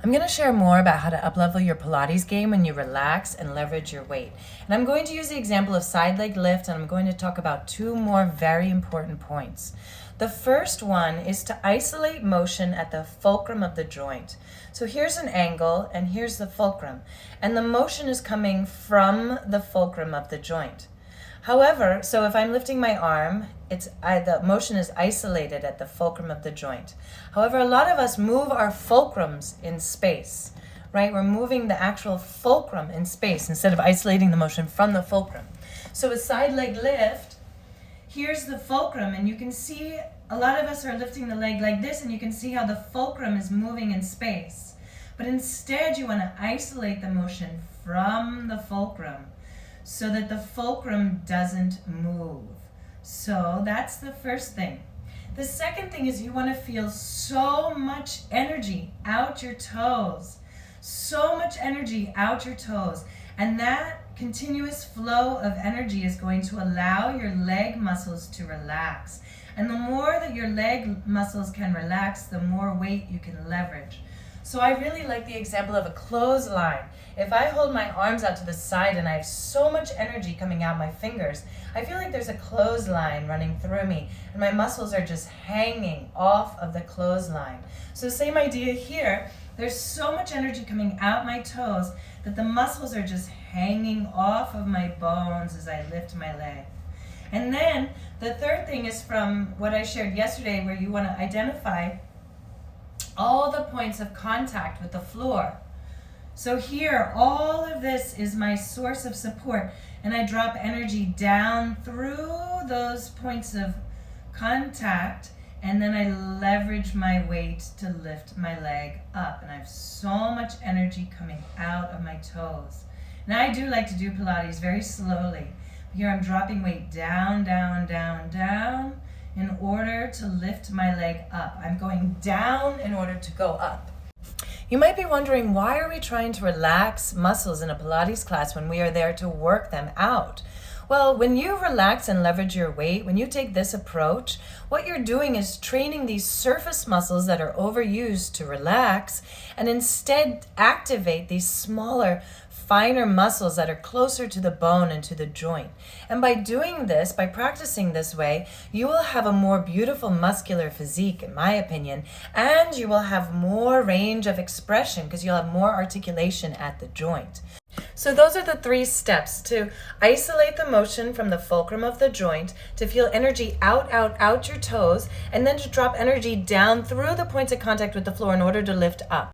I'm going to share more about how to uplevel your Pilates game when you relax and leverage your weight. And I'm going to use the example of side leg lift, and I'm going to talk about two more very important points. The first one is to isolate motion at the fulcrum of the joint. So here's an angle and here's the fulcrum, and the motion is coming from the fulcrum of the joint. However, so if I'm lifting my arm, the motion is isolated at the fulcrum of the joint. However, a lot of us move our fulcrums in space, right? We're moving the actual fulcrum in space instead of isolating the motion from the fulcrum. So a side leg lift, here's the fulcrum, and you can see a lot of us are lifting the leg like this, and you can see how the fulcrum is moving in space. But instead, you want to isolate the motion from the fulcrum so that the fulcrum doesn't move. So that's the first thing. The second thing is you want to feel so much energy out your toes. So much energy out your toes. And that continuous flow of energy is going to allow your leg muscles to relax. And the more that your leg muscles can relax, the more weight you can leverage. So I really like the example of a clothesline. If I hold my arms out to the side and I have so much energy coming out my fingers, I feel like there's a clothesline running through me and my muscles are just hanging off of the clothesline. So same idea here. There's so much energy coming out my toes that the muscles are just hanging off of my bones as I lift my leg. And then the third thing is from what I shared yesterday, where you want to identify all the points of contact with the floor. So here, all of this is my source of support, and I drop energy down through those points of contact, and then I leverage my weight to lift my leg up, and I have so much energy coming out of my toes. Now I do like to do Pilates very slowly. Here I'm dropping weight down, down, down, down in order to lift my leg up. I'm going down in order to go up. You might be wondering, why are we trying to relax muscles in a Pilates class when we are there to work them out? Well, when you relax and leverage your weight, when you take this approach, what you're doing is training these surface muscles that are overused to relax and instead activate these smaller, finer muscles that are closer to the bone and to the joint. And by doing this, by practicing this way, you will have a more beautiful muscular physique, in my opinion, and you will have more range of expression because you'll have more articulation at the joint. So those are the 3 steps: to isolate the motion from the fulcrum of the joint, to feel energy out your toes, and then to drop energy down through the points of contact with the floor in order to lift up.